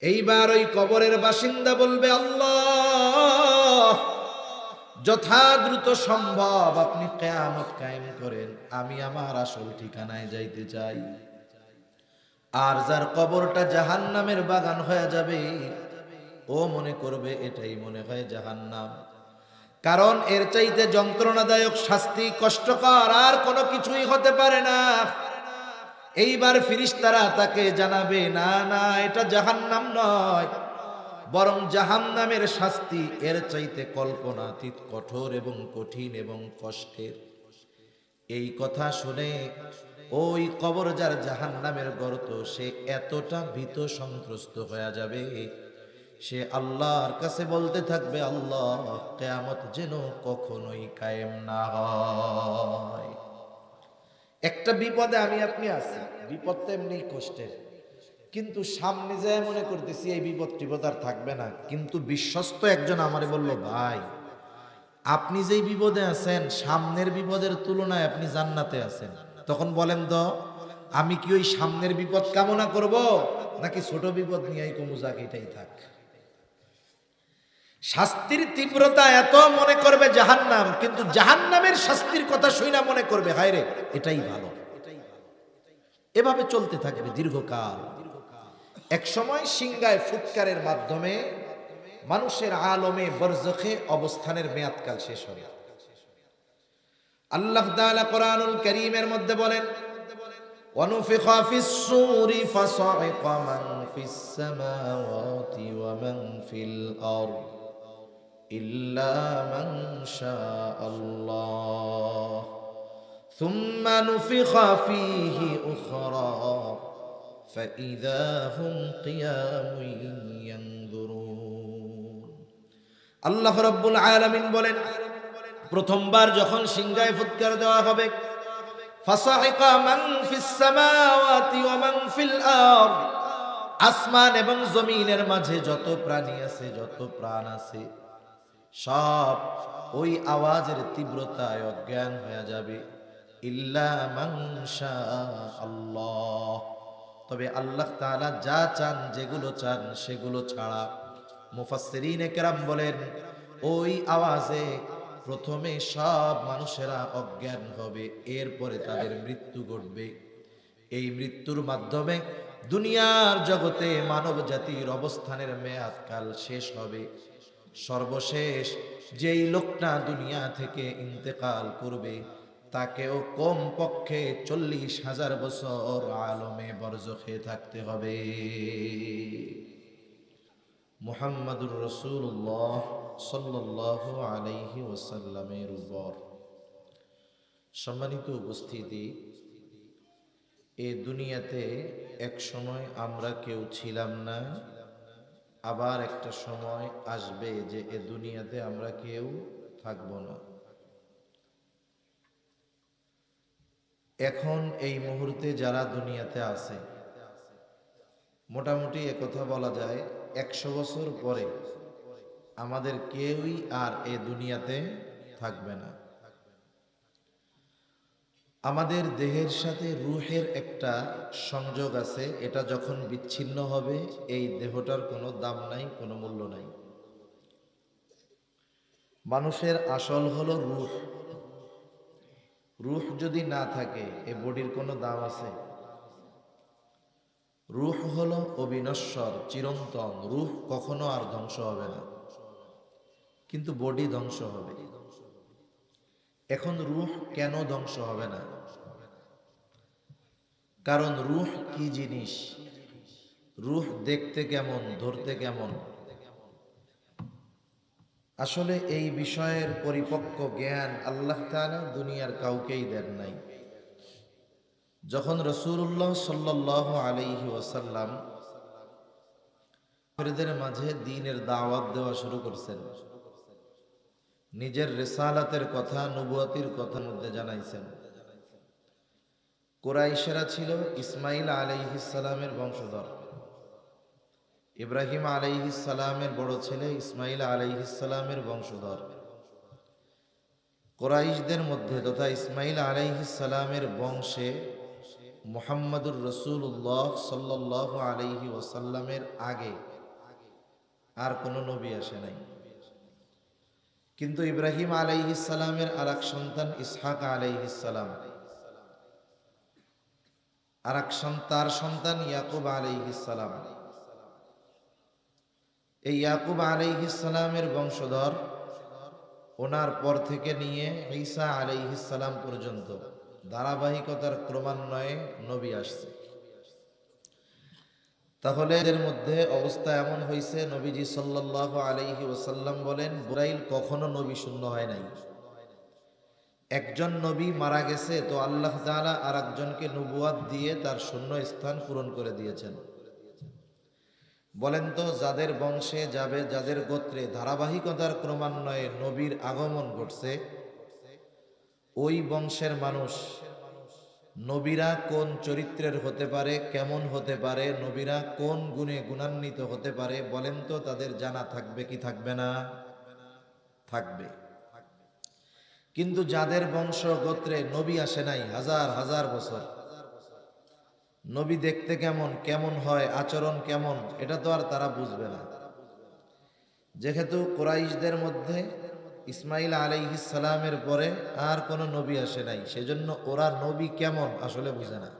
এইবার ওই কবরের বাসিন্দা বলবে, আল্লাহ, যথা দ্রুত সম্ভব আপনি কিয়ামত কায়েম করেন, আমি আমার আসল ঠিকানায় যাইতে চাই। আর যার কবরটা জাহান্নামের বাগান হয়ে যাবে, ও মনে করবে এটাই মনে হয় জাহান্নাম। কারণ এর চাইতে যন্ত্রণাদায়ক শাস্তি, কষ্টকর আর কোনো কিছুই হতে পারে না। এইবার ফেরেশতারা তাকে জানাবে, না না, এটা জাহান্নাম নয়, বরং জাহান্নামের শাস্তি এর চাইতে কল্পনাতীত কঠোর এবং কঠিন এবং কষ্টের। এই কথা শুনে ওই কবর যার জাহান্নামের গর্ত, সে এতটা ভীত সন্ত্রস্ত হয়ে যাবে, সে আল্লাহর কাছে বলতে থাকবে, আল্লাহ, কিয়ামত যেন কখনোই কায়েম না হয়। একটা বিপদে আমি আপনি আছি, বিপদটা এমনি কষ্টের, কিন্তু সামনে যায় মনে করতেছি এই বিপদ টিপদ আর থাকবে না। কিন্তু বিশ্বস্ত একজন আমারে বলল, ভাই, আপনি যেই বিপদে আছেন, সামনের বিপদের তুলনায় আপনি জান্নাতে আছেন। তখন বলেন তো, আমি কি ওই সামনের বিপদ কামনা করব, নাকি ছোট বিপদ নিয়েই কমু, যাক এটাই থাক। শাস্তির তীব্রতা এত, মনে করবে জাহান্নাম, কিন্তু জাহান্নামের শাস্তির কথা শুইনা মনে করবে, হায় রে, এটাই ভালো। এভাবে চলতে থাকবে দীর্ঘকাল। এক সময় সিংগায় ফুৎকারের মাধ্যমে মানুষের আলমে বরজখে অবস্থানের মেয়াদকাল শেষ হবে। আল্লাহ তাআলা কোরআনুল কারীমের মধ্যে বলেন, ওয়ানুফিখা ফিস-সূরি ফাসাইকা মান ফিস-সামাওয়াতি ওয়া মান ফিল আরদ ইল্লা মান শাআল্লাহ সুম্মা নুফিখা ফীহি উখরা ফাইযা হুম কিয়ামুন ইয়ানজুরুন। আল্লাহ রাব্বুল আলামিন বলেন, প্রথমবার যখন সিংহায় ফুৎকার দেওয়া হবে, ফাসাইকা মান ফিস সামাওয়াতি ওয়া মান ফিল আরদ, আসমান এবং জমিনের মাঝে যত প্রাণী আছে, যত প্রাণ আছে, সব ওই আওয়াজের তীব্রতায় অজ্ঞান হয়ে যাবে। ইল্লা মান শাআল্লাহ, তবে আল্লাহ তাআলা যা চান, যেগুলো চান সেগুলো ছাড়া। মুফাসসিরিনে কেরাম বলেন, ওই আওয়াজে প্রথমে সব মানুষেরা অজ্ঞান হবে, এরপরে তাদের মৃত্যু ঘটবে। এই মৃত্যুর মাধ্যমে দুনিয়ার জগতে মানব জাতির অবস্থানের মেয়াদকাল শেষ হবে। সর্বশেষ যেই লোকটা দুনিয়া থেকে ইন্তেকাল করবে, তাকেও কম পক্ষে 40,000 বছর আলমে বরজখে থাকতে হবে। মুহাম্মাদুর রাসূলুল্লাহ সাল্লাল্লাহু আলাইহি ওয়াসাল্লামের উপর। সম্মানিত উপস্থিতি, এই দুনিয়াতে এক সময় আমরা কেউ ছিলাম না, আবার একটা সময় আসবে যে এ দুনিয়াতে আমরা কেউ থাকব না। এখন এই মুহূর্তে যারা দুনিয়াতে আছে, মোটামুটি একথা বলা যায় 100 বছর পরে আমাদের কেউই আর এ দুনিয়াতে থাকবে না। আমাদের দেহের সাথে রূহের একটা সংযোগ আছে, এটা যখন বিচ্ছিন্ন হবে, এই দেহটার কোনো দাম নাই, কোনো মূল্য নাই। মানুষের আসল হলো রূহ। রূহ যদি না থাকে, এ বডির কোনো দাম আছে? রূহ হলো অবিনশ্বর, চিরন্তন। রূহ কখনো আর ধ্বংস হবে না, কিন্তু বডি ধ্বংস হবে। এখন রূহ কেন ধ্বংস হবে না? কারণ রূহ কি জিনিস, রূহ দেখতে কেমন, ধরতে কেমন, আসলে এই বিষয়ের পরিপক্ক জ্ঞান আল্লাহ তাআলা দুনিয়ার কাউকেই দেন নাই। যখন রাসূলুল্লাহ সাল্লাল্লাহু আলাইহি ওয়াসাল্লাম কাফেরদের মাঝে দ্বীনের দাওয়াত দেওয়া শুরু করছেন, নিজের রিসালাতের কথা, নবুয়তির কথা মধ্যে জানাইছেন। কুরাইশেরা ছিল ইসমাঈল আলাইহিস সালামের বংশধর। ইব্রাহিম আলাইহিস সালামের বড় ছেলে ইসমাঈল আলাইহিস সালামের বংশধর। কুরাইশদের মধ্যে তথা ইসমাঈল আলাইহিস সালামের বংশে মুহাম্মাদুর রাসূলুল্লাহ সাল্লাল্লাহু আলাইহি ওয়াসাল্লামের আগে আর কোনো নবী আসে নাই। কিন্তু ইব্রাহিম আলাইহিস সালামের আরেক সন্তান ইসহাক আলাইহিস সালাম, তার সন্তান ইয়াকুব আলাইহিস সালাম, এই ইয়াকুব আলাইহিস সালামের বংশধর, ওনার পর থেকে নিয়ে ঈসা আলাইহিস সালাম পর্যন্ত ধারাবাহিকতার ক্রমান্বয়ে নবী আসছে। তাহলে এদের মধ্যে অবস্থা এমন হয়েছে, নবীজি সাল্লাল্লাহু আলাইহি ওয়াসাল্লাম বলেন, বুরাইল কখনো নবী শূন্য হয় নাই। একজন নবী মারা গেছে তো আল্লাহ তাআলা আরেকজনকে নবুয়াত দিয়ে তার শূন্য স্থান পূরণ করে দিয়েছেন। বলেন তো, যাদের বংশে যাবে, যাদের গোত্রে ধারাবাহিকতার ক্রমান্বয়ে নবীর আগমন ঘটছে, ওই বংশের মানুষ নবীরা কোন চরিত্রের হতে পারে, কেমন হতে পারে, নবীরা কোন গুণে গুণান্বিত হতে পারে, বলেন তো তাদের জানা থাকবে কি থাকবে না? থাকবে। কিন্তু যাদের বংশ গোত্রে নবী আসে নাই হাজার হাজার বছর, নবী দেখতে কেমন, কেমন হয়, আচরণ কেমন, এটা তো আর তারা বুঝবে না। যেহেতু কুরাইশদের মধ্যে ইসমাইল আলাইহিস সালামের পরে আর কোনো নবী আসে নাই, সেজন্য ওরা নবী কেমন আসলে বুঝে না।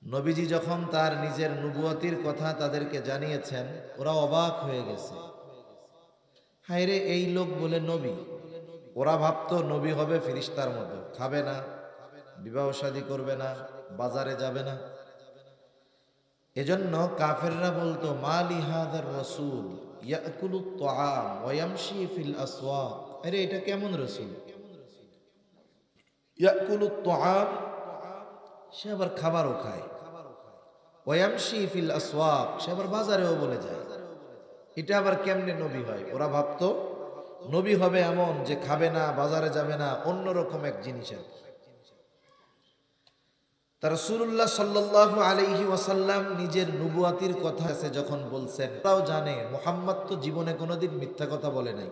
নবীজি যখন তার নিজের নবুয়তির কথা তাদেরকে জানিয়েছেন, ওরা অবাক হয়ে গেছে। হায়রে, এই লোক বলে নবী! ওরা ভাবতো নবী হবে ফেরেশতার মতো, খাবে না, বিবাহ শাদী করবে না, বাজারে যাবে না। এজন্য কাফেররা বলতো, মালি হাদার রাসূল ইয়াকুলুত তাআম ওয়া ইয়ামশি ফিল আসওয়াক। আরে এটা কেমন রাসূল? ইয়াকুলুত তাআম, সে আবার খাবারও খায়, ওয়া ইয়ামশি ফিল আসওয়াক, সে আবার বাজারেও বলে যায়। এটা আবার কেমনে নবী হয়? ওরা ভাবতো নবী হবে এমন যে খাবে না, বাজারে যাবে না, অন্যরকম এক জিনিসের। তার রাসূলুল্লাহ সাল্লাল্লাহু আলাইহি ওয়াসাল্লাম নিজের নবুয়াতির কথা আছে যখন বলছেন, তারাও জানে মুহাম্মদ তো জীবনে কোনোদিন মিথ্যা কথা বলে নাই।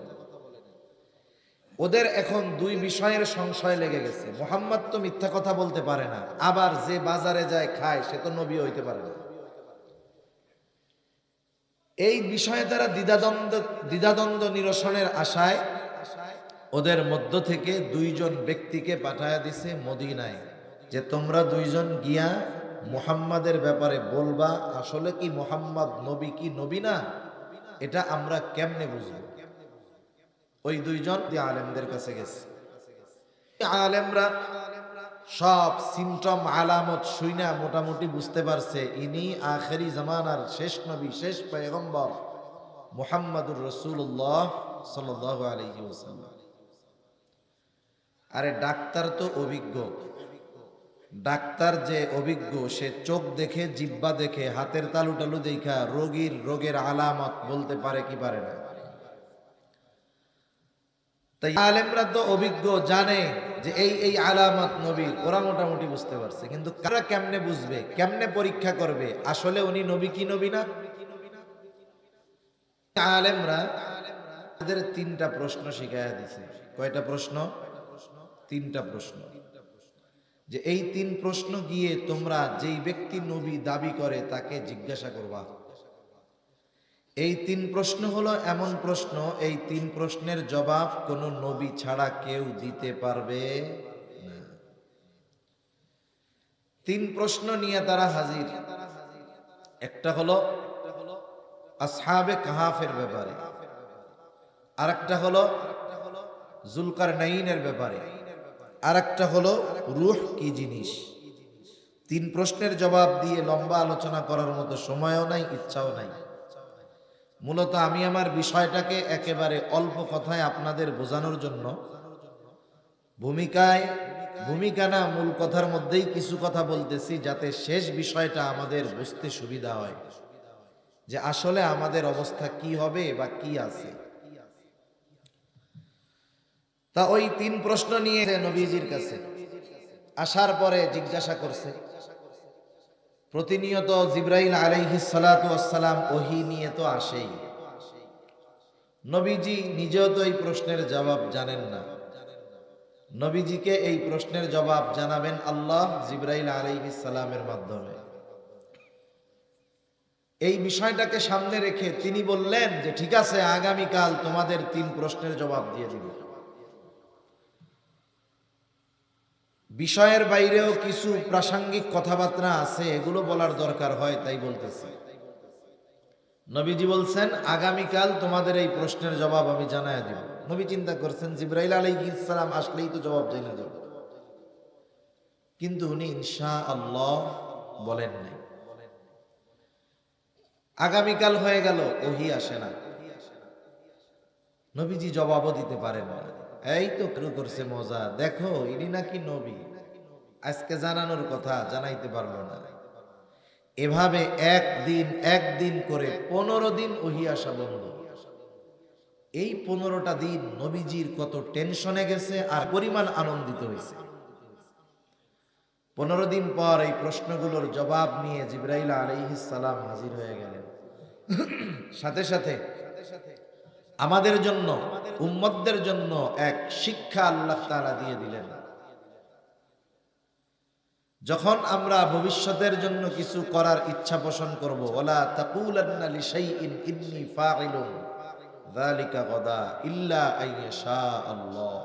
ওদের এখন দুই বিষয়ের সংশয় লেগে গেছে। মুহাম্মদ তো মিথ্যা কথা বলতে পারে না, আবার যে বাজারে যায় খায় সে তো নবী হইতে পারে না। এই বিষয়ে তারা দ্বিধাদ্বন্দ্ব নিরসনের আশায় ওদের মধ্য থেকে দুইজন ব্যক্তিকে পাঠায়া দিছে মদিনায়, যে তোমরা দুইজন গিয়া মুহাম্মাদের ব্যাপারে বলবা, আসলে কি মুহাম্মদ নবী কি নবী না, এটা আমরা কেমনে বুঝবো। ওই দুইজন আলেমদের কাছে গেছে। আলেমরা সব সিমটম আলামত শুইনা মোটামুটি বুঝতে পারছে ইনি আখেরি জামানার শেষ নবী, শেষ পয়গম্বর মুহাম্মাদুর রাসূলুল্লাহ সাল্লাল্লাহু আলাইহি ওয়াসাল্লাম। আরে ডাক্তার তো অভিজ্ঞ, ডাক্তার যে অভিজ্ঞ, সে চোখ দেখে, জিহ্বা দেখে, হাতের তালু টালু দেখা রোগের আলামত বলতে পারে কি পারে না? তাই আলেমরা তো অভিজ্ঞ, জানে যে এই আলামত নবীর, ওরা মোটামুটি বুঝতে পারছে। কিন্তু কারা কেমনে বুঝবে, কেমনে পরীক্ষা করবে আসলে উনি নবী কি নবী না? আলেমরা তাদের তিনটা প্রশ্ন শিখাইয়া দিছে। কয়টা প্রশ্ন? তিনটা প্রশ্ন। যে এই তিন প্রশ্ন গিয়ে তোমরা যেই ব্যক্তি নবী দাবি করে তাকে জিজ্ঞাসা করবা। এই তিন প্রশ্ন হলো এমন প্রশ্ন, এই তিন প্রশ্নের জবাব কোন নবী ছাড়া কেউ দিতে পারবে না। তিন প্রশ্ন নিয়ে তারা হাজির। একটা হলো আসহাবে কাহাফের ব্যাপারে, আরেকটা হলো যুলকারনাইনের ব্যাপারে, আরেকটা হলো রূহ কি জিনিস। তিন প্রশ্নের জবাব দিয়ে লম্বা আলোচনা করার মতো সময়ও নাই, ইচ্ছাও নাই। মূলত আমি আমার বিষয়টাকে একেবারে অল্প কথায় আপনাদের বোঝানোর জন্য ভূমিকা না, মূল কথার মধ্যেই কিছু কথা বলতেছি, যাতে শেষ বিষয়টা আমাদের বুঝতে সুবিধা হয় যে আসলে আমাদের অবস্থা কি হবে বা কি আছে। তা ওই তিন প্রশ্ন নিয়ে নবীজির কাছে আসার পরে জিজ্ঞাসা করছে। প্রতিনিয়ত জিবরাইল আলাইহিস সালাতু ওয়াস সালাম ওহী নিয়ে তো আসেই। নবীজি নিজেও তো এই প্রশ্নের জবাব জানেন না। নবীজিকে এই প্রশ্নের জবাব জানাবেন আল্লাহ জিবরাইল আলাইহিস সালামের মাধ্যমে। এই বিষয়টাকে সামনে রেখে তিনি বললেন যে ঠিক আছে, আগামীকাল তোমাদের 3 প্রশ্নের জবাব দিয়ে দিব। বিষয়ের বাইরেও কিছু প্রাসঙ্গিক কথাবার্তা আছে, এগুলো বলার দরকার হয়, তাই বলতেছি। নবীজি বলছেন আগামীকাল তোমাদের এই প্রশ্নের জবাব আমি জানায় দিব। নবী চিন্তা করছেন জিবরাইল আলাইহিস সালাম আসলেই তো জবাব জেনে যাব, কিন্তু উনি ইনশাআল্লাহ বলেন নাই। আগামীকাল হয়ে গেল, ওহী আসে না, নবীজি জবাবও দিতে পারেন না। এই তো শুরু করছে মজা, দেখো ইনি নাকি নবী, আজকে জানানোর কথা জানাইতে পারলো না। এভাবে একদিন করে 15 দিন ওহী আসা বন্ধ। এই 15টা দিন নবীজির কত টেনশনে গেছে আর পরিমাণ আনন্দিত হয়েছে। 15 দিন পর এই প্রশ্নগুলোর জবাব নিয়ে জিবরাইল আলাইহিস সালাম হাজির হয়ে গেলেন। সাথে সাথে আমাদের জন্য, উম্মতদের জন্য এক শিক্ষা আল্লাহ তাআলা দিয়ে দিলেন। যখন আমরা ভবিষ্যতের জন্য কিছু করার ইচ্ছা পোষণ করব, ওয়ালা তাকুলান্না লিশাইইন ইন্নী ফাইলুন যালিকা গাদা ইল্লা আইয়াশা আল্লাহ,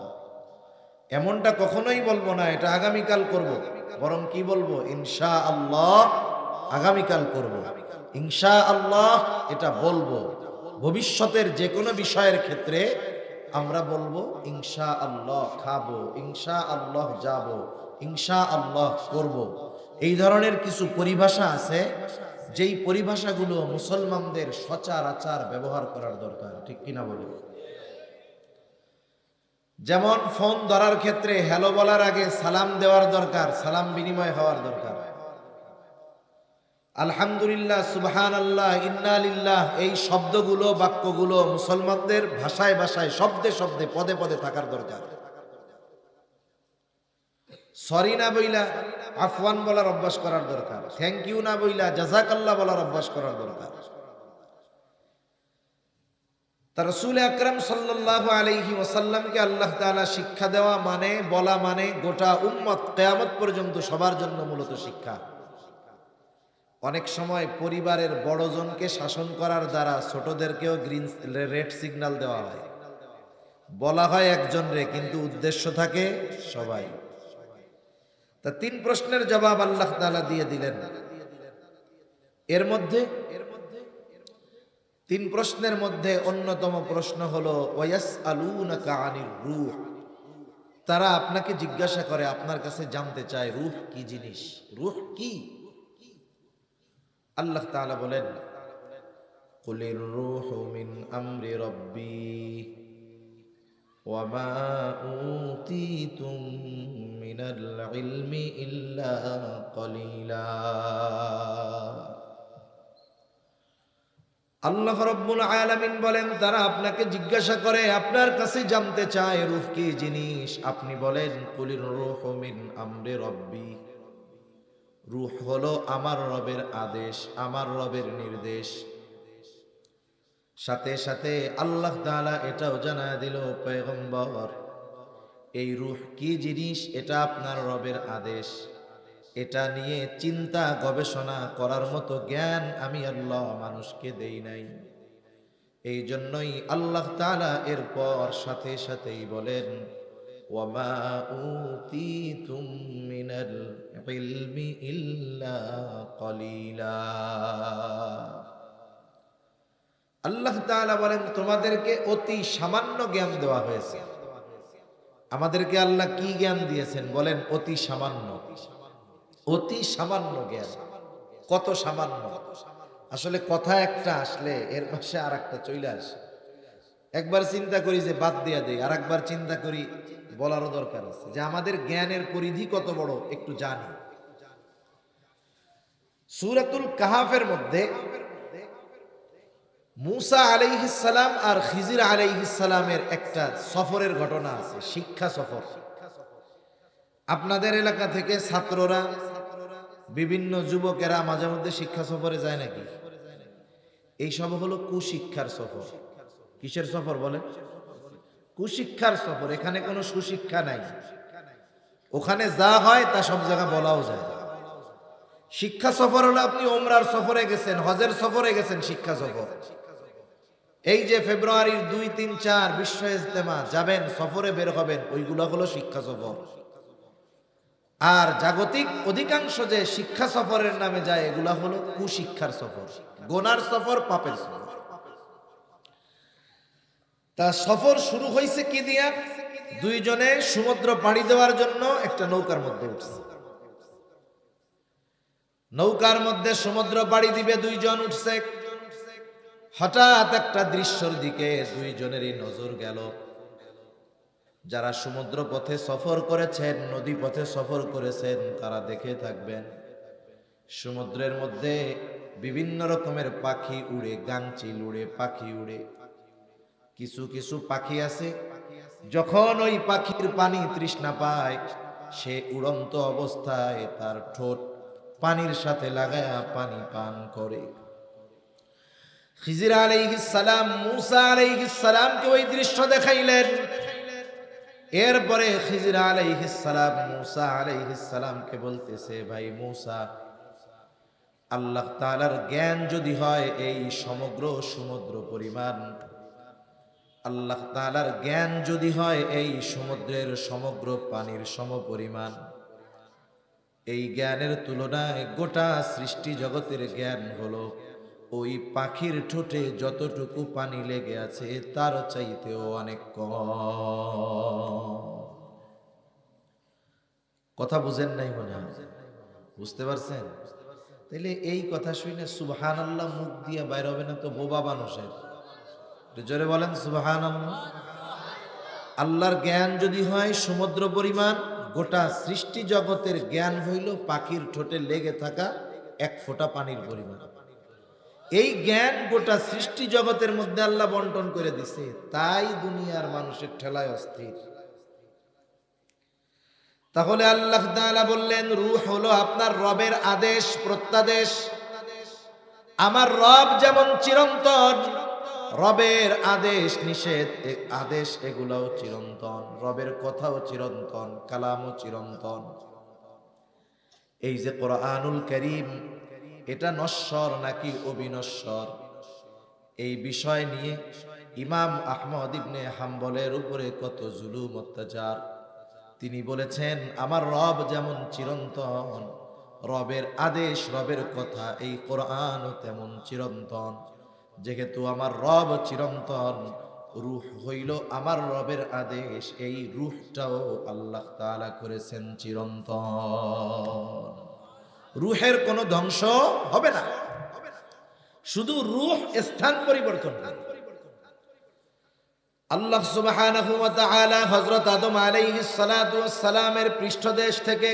এমনটা কখনোই বলবো না এটা আগামীকাল করব, বরং কি বলবো ইনশাআল্লাহ আগামীকাল করব, ইনশাআল্লাহ এটা বলবো। ভবিষ্যতের যে কোনো বিষয়ের ক্ষেত্রে আমরা বলবো ইনশাআল্লাহ খাবো, ইনশাআল্লাহ যাব, ইনশাআল্লাহ করব। এই ধরনের কিছু পরিভাষা আছে, যেই পরিভাষাগুলো মুসলমানদের সচরাচর ব্যবহার করার দরকার, ঠিক কিনা বলে? যেমন ফোন ধরার ক্ষেত্রে হ্যালো বলার আগে সালাম দেওয়ার দরকার, সালাম বিনিময় হওয়ার দরকার। আলহামদুলিল্লাহ, সুবহানাল্লাহ, ইন্না লিল্লাহ, এই শব্দগুলো, বাক্যগুলো মুসলমানদের ভাষায় ভাষায়, শব্দে শব্দে, পদে পদে থাকার দরকার। সরি না বইলা আফওয়ান বলার অভ্যাস করার দরকার, থ্যাংক ইউ না বইলা জাযাকাল্লাহ বলার অভ্যাস করার দরকার। তা রাসূল আকরাম সাল্লাল্লাহু আলাইহি ওয়াসাল্লামকে আল্লাহ তাআলা শিক্ষা দেওয়া মানে, বলা মানে গোটা উম্মত কিয়ামত পর্যন্ত সবার জন্য মূলত শিক্ষা। অনেক সময় পরিবারের বড়জনকে শাসন করার দ্বারা ছোটদেরকেও রেড সিগন্যাল দেওয়া হয়, বলা হয় একজন রে, কিন্তু উদ্দেশ্য থাকে সবাই। তা 3 প্রশ্নের জবাব আল্লাহ তাআলা দিয়ে দিলেন। এর মধ্যে 3 প্রশ্নের মধ্যে অন্যতম প্রশ্ন হলো ওয়ায়াসআলুনাকা আনির রূহ, তারা আপনাকে জিজ্ঞাসা করে, আপনার কাছে জানতে চায় রূহ কি জিনিস, রূহ কি? আল্লাহ তাআলা বলেন কুলির রূহু মিন আমরি রাব্বি ওয়া মা উতীতুম মিনাল ইলমি ইল্লা কলিলা। আল্লাহ রাব্বুল আলামিন বলেন তারা আপনাকে জিজ্ঞাসা করে, আপনার কাছে জানতে চায় রূহ কি জিনিস, আপনি বলেন কুলির রূহু মিন আমরি রাব্বি, রূহ হলো আমার রবের আদেশ, আমার রবের নির্দেশ। সাথে সাথে আল্লাহ তাআলা এটাও জানায় দিল পয়গম্বর, এই রূহ কি জিনিস এটা আপনার রবের আদেশ, এটা নিয়ে চিন্তা গবেষণা করার মতো জ্ঞান আমি আল্লাহ মানুষকে দেই নাই। এই জন্যই আল্লাহ তাআলা এরপর সাথে সাথেই বলেন ওয়ামা উতীতুম মিনাল ইলমি ইল্লা কলিলা। আল্লাহ তাআলা বলেন তোমাদেরকে অতি সামান্য জ্ঞান দেওয়া হয়েছে। আমাদেরকে আল্লাহ কি জ্ঞান দিয়েছেন বলেন? অতি সামান্য, অতি সামান্য জ্ঞান। কত সামান্য! আসলে কথা একটা আসলে এর পাশে আর একটা চলে আসে। একবার চিন্তা করি যে বাদ দিয়া দেই, আর একবার চিন্তা করি বলারও দরকার আছে যে আমাদের জ্ঞানের পরিধি কত বড় একটু জানি। সূরাতুল কাহাফের মধ্যে মূসা আলাইহিস সালাম আর খিজির আলাইহিস সালামের একটা সফরের ঘটনা আছে, শিক্ষা সফর। আপনাদের এলাকা থেকে ছাত্ররা, বিভিন্ন যুবকেরা মাঝে মধ্যে শিক্ষা সফরে যায় নাকি? এই সব হলো কুশিক্ষার সফর। কিসের সফর বলে? কুশিক্ষার সফর। এখানে কোনো সুশিক্ষা নাই, ওখানে যা হয় তা সব জায়গা বলাও যায়। শিক্ষা সফর হলো আপনি ওমরার সফরে গেছেন, হজের সফরে গেছেন, শিক্ষা সফর। এই যে ফেব্রুয়ারির 2, 3, 4 বিশ্ব ইজতেমা যাবেন, সফরে বের হবেন, ওইগুলো হলো শিক্ষা সফর। আর জাগতিক অধিকাংশ যে শিক্ষা সফরের নামে যায়, এগুলা হলো কুশিক্ষার সফর, গোনার সফর, পাপের সফর। তা সফর শুরু হয়েছে কি দিয়া? দুইজনে সমুদ্র পাড়ি দেওয়ার জন্য একটা নৌকার মধ্যে উঠছে। নৌকার মধ্যে সমুদ্র পাড়ি দিবে, দুইজন উঠছে। হঠাৎ একটা দৃশ্যের দিকে দুইজনেরই নজর গেল। যারা সমুদ্র পথে সফর করেছেন, নদী পথে সফর করেছেন, তারা দেখে থাকবেন সমুদ্রের মধ্যে বিভিন্ন রকমের পাখি উড়ে, গাংচিল উড়ে, পাখি উড়ে। কিছু কিছু পাখি আছে, যখন ওই পাখির পানি তৃষ্ণা পায়, সে উড়ন্ত অবস্থায় তার ঠোঁট পানির সাথে লাগায়া পানি পান করে। খিজির আলাইহিস সালাম মূসা আলাইহিস সালামকে ওই দৃশ্য দেখাইলেন। এরপরে খিজির আলাইহিস সালাম মূসা আলাইহিস সালামকে বলতেছে, ভাই মূসা, আল্লাহ তাআলার জ্ঞান যদি হয় এই সমগ্র সমুদ্র পরিমাণ, আল্লাহ তাআলার জ্ঞান যদি হয় এই সমুদ্রের সমগ্র পানির সমপরিমাণ, এই জ্ঞানের তুলনায় গোটা সৃষ্টি জগতের জ্ঞান হলো ওই পাখির ঠোঁটে যতটুকু পানি লেগে আছে তার চাইতেও অনেক কম। কথা বুঝেন নাই মনে হয়? বুঝতে পারছেন? তাইলে এই কথা শুনে সুবহানাল্লাহ মুখ দিয়ে বাইর হবে না তো বোবা মানুষের? জোরে বলেন সুবহানাল্লাহ। আল্লাহর জ্ঞান যদি হয় সমুদ্র পরিমাণ, গোটা সৃষ্টি জগতের জ্ঞান হইল পাখির ঠোঁটে লেগে থাকা এক ফোঁটা পানির পরিমাণ। এই জ্ঞান গোটা সৃষ্টি জগতের মধ্যে আল্লাহ বন্টন করে দিছে, তাই দুনিয়ার মানুষের ঠেলায় অস্থির। তাহলে আল্লাহ তাআলা বললেন, রূহ হলো আপনার রবের আদেশ প্রত্যাদেশ। আমার রব যেমন চিরন্তন, রবের আদেশ নিষেধ আদেশ এগুলাও চিরন্তন, রবের কথাও চিরন্তন, কালামও চিরন্তন। এই যে কোরআনুল কারীম, এটা নশ্বর নাকি অবিনশ্বর, এই বিষয় নিয়ে ইমাম আহমদ ইবনে হাম্বলের উপরে কত জুলুম অত্যাচার। তিনি বলেছেন, আমার রব যেমন চিরন্তন, রবের আদেশ, রবের কথা, এই কোরআনও তেমন চিরন্তন। যেহেতু আমার রব চিরন্তন, রূহ হইল আমার রবের আদেশ, এই রূহটাও আল্লাহ তাআলা করেছেন চিরন্তন। রূহের কোনো ধ্বংস হবে না, শুধু রূহ স্থান পরিবর্তন করে। আল্লাহ সুবহানাহু ওয়া তাআলা হযরত আদম আলাইহিস সালাতু ওয়াস সালামের পৃষ্ঠদেশ থেকে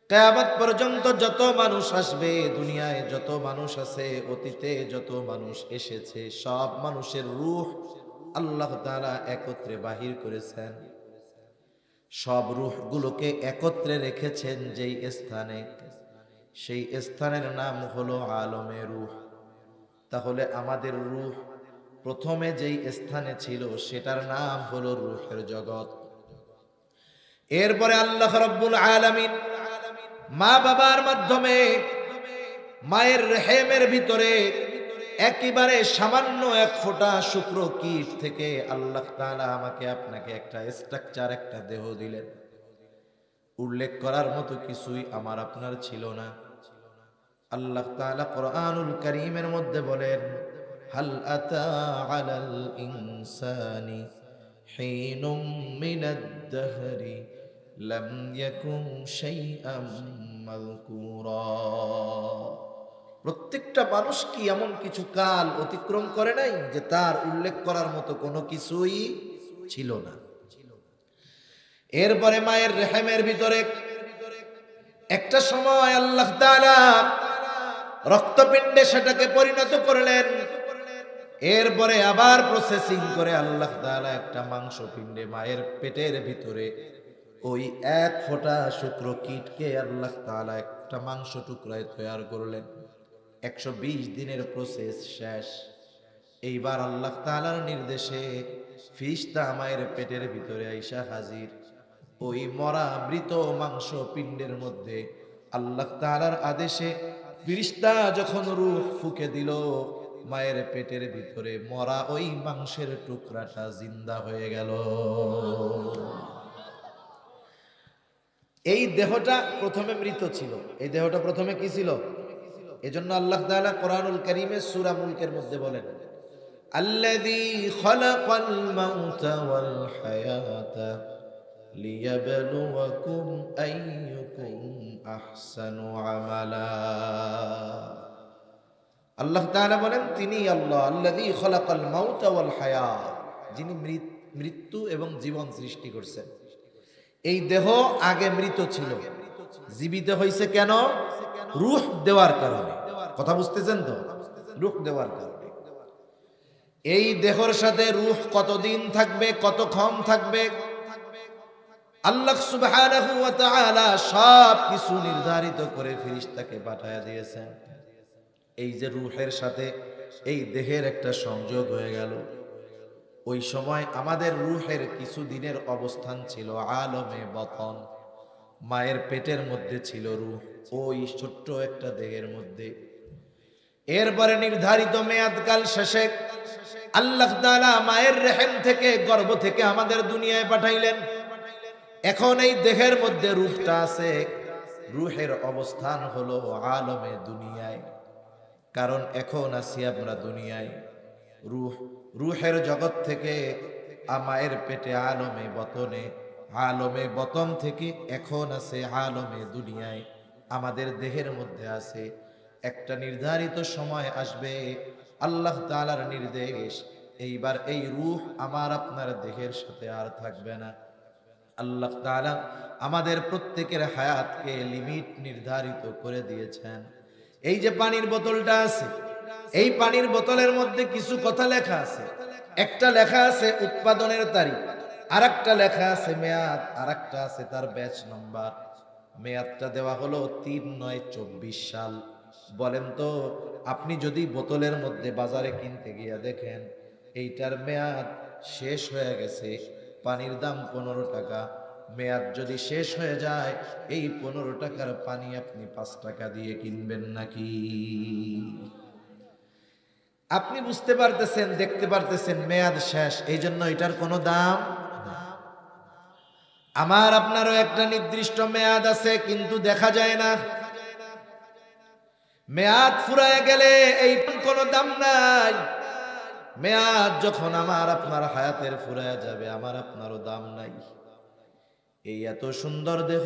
কিয়ামত পর্যন্ত যত মানুষ আসবে, দুনিয়ায় যত মানুষ আছে, অতীতে যত মানুষ এসেছে, সব মানুষের রূহ আল্লাহ তাআলা একত্রে বাহির করেছেন। সব রূহগুলোকে একত্রে রেখেছেন যেই স্থানে, সেই স্থানের নাম হলো আলমে রূহ। তাহলে আমাদের রূহ প্রথমে যেই স্থানে ছিল সেটার নাম হলো রূহের জগৎ। এরপরে আল্লাহ রাব্বুল আলামিন মা বাবার মাধ্যমে মায়ের রেহেমের ভিতরে একেবারে সামান্য এক ফোঁটা শুক্র কীট থেকে আল্লাহ তাআলা আমাকে আপনাকে একটা স্ট্রাকচার, একটা দেহ দিলেন। উল্লেখ করার মতো কিছুই আমার আপনার ছিল না। আল্লাহ তাআলা কোরআনুল কারীমের মধ্যে বলেন, হাল আতা আলাল ইনসানি হিনুম মিনাদ দাহরি লাম ইয়াকুন শাইআম মাযকুরা। প্রত্যেকটা মানুষ কি এমন কিছু কাল অতিক্রম করে নাই যে তার উল্লেখ করার মতো কোনো কিছুই ছিল না? এরপরে মায়ের রেহেমের ভিতরে একটা সময় আল্লাহ তাআলা রক্তপিণ্ডে সেটাকে পরিণত করলেন। এরপরে আবার প্রসেসিং করে আল্লাহ তাআলা একটা মাংসপিণ্ডে মায়ের পেটের ভিতরে ওই এক ফোঁটা শুক্র কীটকে আল্লাহ তাআলা একটা মাংস টুকরায় তৈরি করলেন। 120 দিনের প্রসেস শেষ। এইবার আল্লাহ তাআলার নির্দেশে ফিরিস্তা মায়ের পেটের ভিতরে আইসা হাজির। ওই মরা মৃত মাংস পিণ্ডের মধ্যে আল্লাহ তাআলার আদেশে ফেরেশতা যখন রূহ ফুঁকে দিল, মায়ের পেটের ভিতরে মরা ওই মাংসের টুকরাটা জিন্দা হয়ে গেল। এই দেহটা প্রথমে মৃত ছিল, এই দেহটা প্রথমে কি ছিল? এজন্য আল্লাহ তাআলা কোরআনুল কারীমে সূরা মুলকের মধ্যে বলেন, আল্লাযী খালাকাল মাউতা ওয়াল হায়াতা লিয়াবলুয়াকুম আইয়ুকুম আহসানু আমালা। আল্লাহ তাআলা বলেন তিনি আল্লাহ, আল্লাযী খালাকাল মাউতা ওয়াল হায়াত, যিনি মৃত্যু এবং জীবন সৃষ্টি করছেন। এই দেহ আগে মৃত ছিল, জীবিত হয়েছে কেন? রূহ দেওয়ার কারণে। কথা বুঝতেছেন তো? রূহ দেওয়ার কারণে। এই দেহের সাথে রূহ কতদিন থাকবে, কতক্ষণ থাকবে, আল্লাহ সুবহানাহু ওয়া তাআলা সব কিছু নির্ধারিত করে ফেরেশতাকে পাঠায়া দিয়েছেন। এই যে রূহের সাথে এই দেহের একটা সংযোগ হয়ে গেল, ওই সময় আমাদের রূহের কিছু দিনের অবস্থান ছিল আলমে বতন, মায়ের পেটের মধ্যে ছিল রূহ, ওই ছোট্ট একটা দেহের মধ্যে। এরপরে নির্ধারিত মেয়াদকাল শেষে আল্লাহ তাআলা মায়ের রেহেম থেকে, গর্ভ থেকে আমাদের দুনিয়ায় পাঠাইলেন। এখন এই দেহের মধ্যে রূহটা আছে, রূহের অবস্থান হলো আলমে দুনিয়ায়। কারণ এখন আছি আমরা দুনিয়ায়, রূহের জগৎ থেকে মায়ের পেটে আলমে বতনে, আলমে বতন থেকে এখন আছে আলমে দুনিয়ায়, আমাদের দেহের মধ্যে আছে। একটা নির্ধারিত সময় আসবে, আল্লাহ তাআলার নির্দেশ, এইবার এই রূহ আমার আপনার দেহের সাথে আর থাকবে না। আল্লাহ তাআলা আমাদের প্রত্যেকের হায়াতকে লিমিট নির্ধারিত করে দিয়েছেন। এই যে পানির বোতলটা আছে, এই পানির বোতলের মধ্যে কিছু কথা লেখা আছে। একটা লেখা আছে উৎপাদনের তারিখ, আরেকটা লেখা আছে মেয়াদ, আরেকটা আছে তার ব্যাচ নাম্বার। মেয়াদটা দেওয়া হলো ৩/৯/২৪ সাল। বলেন তো, আপনি যদি বোতলের মধ্যে বাজারে কিনতে গিয়ে দেখেন এইটার মেয়াদ শেষ হয়ে গেছে, পানির দাম ১৫ টাকা, মেয়াদ যদি শেষ হয়ে যায়, এই ১৫ টাকার পানি আপনি ৫ টাকা দিয়ে কিনবেন নাকি? আপনি বুঝতে পারতেছেন, দেখতে পারতেছেন মেয়াদ শেষ, এই জন্য এটার কোনো দাম না। আমার আপনারও একটা নির্দিষ্ট মেয়াদ আছে, কিন্তু দেখা যায় না। মেয়াদ ফুরায় গেলে এই কোনো দাম নাই। মেয়াদ যখন আমার আপনার হায়াতের ফুরায় যাবে, আমার আপনারও দাম নাই। এই এত সুন্দর দেহ,